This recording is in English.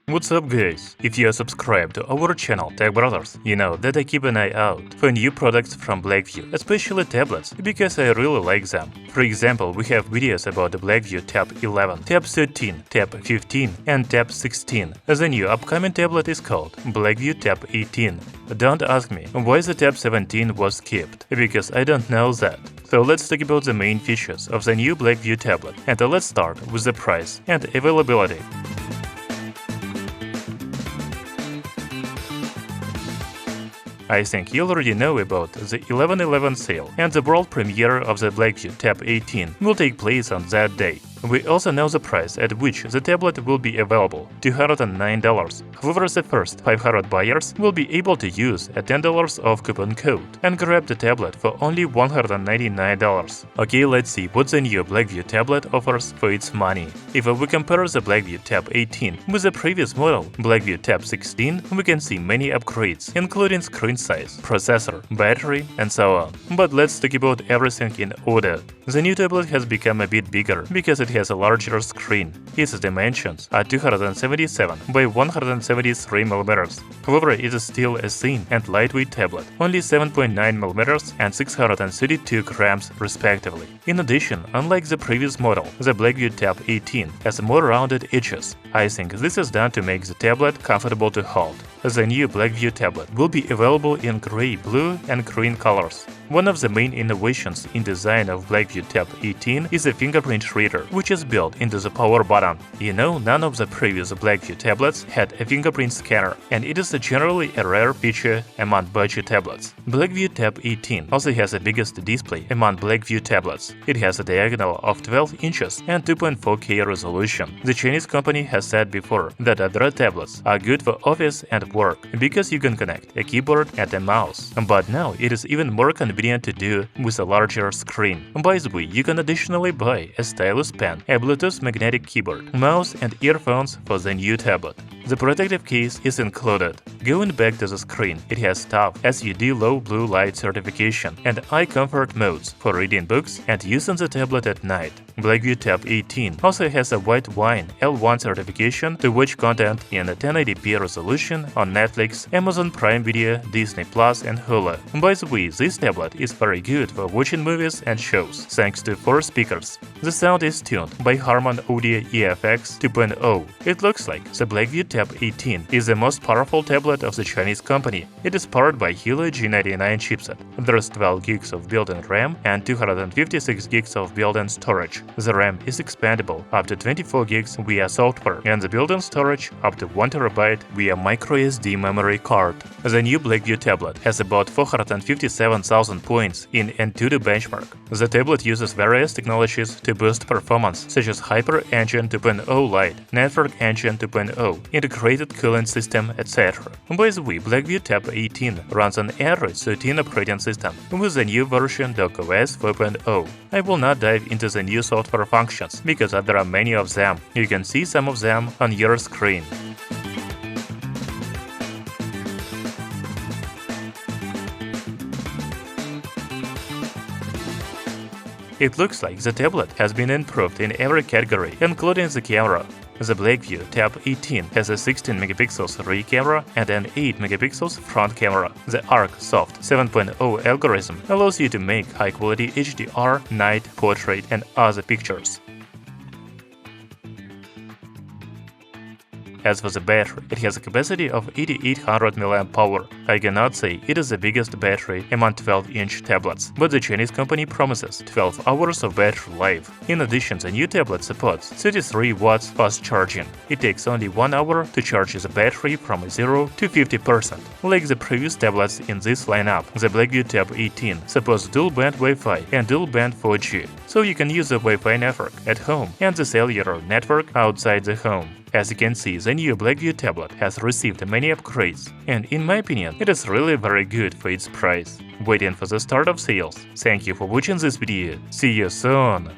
What's up guys? If you are subscribed to our channel Tech Brothers, you know that I keep an eye out for new products from Blackview, especially tablets, because I really like them. For example, we have videos about the Blackview Tab 11, Tab 13, Tab 15 and Tab 16. The new upcoming tablet is called Blackview Tab 18. Don't ask me why the Tab 17 was skipped, because I don't know that. So let's talk about the main features of the new Blackview tablet, and let's start with the price and availability. I think you already know about the 11/11 sale, and the world premiere of the Blackview Tab 18 will take place on that day. We also know the price at which the tablet will be available, $209. However, the first 500 buyers will be able to use a $10 off coupon code and grab the tablet for only $199. Okay, let's see what the new Blackview tablet offers for its money. If we compare the Blackview Tab 18 with the previous model, Blackview Tab 16, we can see many upgrades, including screen size, processor, battery, and so on. But let's talk about everything in order. The new tablet has become a bit bigger because it has a larger screen. Its dimensions are 277 by 173 mm. However, it is still a thin and lightweight tablet, only 7.9 mm and 632 grams respectively. In addition, unlike the previous model, the Blackview Tab 18 has more rounded edges. I think this is done to make the tablet comfortable to hold. The new Blackview tablet will be available in gray, blue, and green colors. One of the main innovations in design of Blackview Tab 18 is a fingerprint reader, which is built into the power button. You know, none of the previous Blackview tablets had a fingerprint scanner, and it is generally a rare feature among budget tablets. Blackview Tab 18 also has the biggest display among Blackview tablets. It has a diagonal of 12 inches and 2.4K resolution. The Chinese company has said before that other tablets are good for office and work because you can connect a keyboard and a mouse, but now it is even more convenient to do with a larger screen. By the way, you can additionally buy a stylus pen, a Bluetooth magnetic keyboard, mouse and earphones for the new tablet. The protective case is included. Going back to the screen, it has TOF SUD low blue light certification and eye comfort modes for reading books and using the tablet at night. Blackview Tab 18 also has a white wine L1 certification to watch content in a 1080p resolution on Netflix, Amazon Prime Video, Disney Plus, and Hulu. By the way, this tablet is very good for watching movies and shows, thanks to 4 speakers. The sound is tuned by Harman Audio EFX 2.0. It looks like the Blackview Tab 18 is the most powerful tablet of the Chinese company. It is powered by Helio G99 chipset. There is 12 gigs of built-in RAM and 256 gigs of built-in storage. The RAM is expandable up to 24 gigs via software, and the built-in storage up to 1 TB via microSD memory card. The new Blackview tablet has about 457,000 points in Antutu benchmark. The tablet uses various technologies to boost performance, such as Hyper Engine 2.0 Lite, Network Engine 2.0, integrated cooling system, etc. By the way, Blackview Tab 18 runs on Android 13 operating system with the new version docOS 4.0. I will not dive into the new software functions because there are many of them. You can see some of them on your screen. It looks like the tablet has been improved in every category, including the camera. The Blackview Tab 18 has a 16 megapixels rear camera and an 8 megapixels front camera. The Arc Soft 7.0 algorithm allows you to make high-quality HDR, night, portrait, and other pictures. As for the battery, it has a capacity of 8800 mAh. I cannot say it is the biggest battery among 12-inch tablets, but the Chinese company promises 12 hours of battery life. In addition, the new tablet supports 33 watts fast charging. It takes only 1 hour to charge the battery from 0 to 50%. Like the previous tablets in this lineup, the Blackview Tab 18 supports dual-band Wi-Fi and dual-band 4G, so you can use the Wi-Fi network at home and the cellular network outside the home. As you can see, the new Blackview tablet has received many upgrades, and in my opinion, it is really very good for its price. Waiting for the start of sales. Thank you for watching this video. See you soon!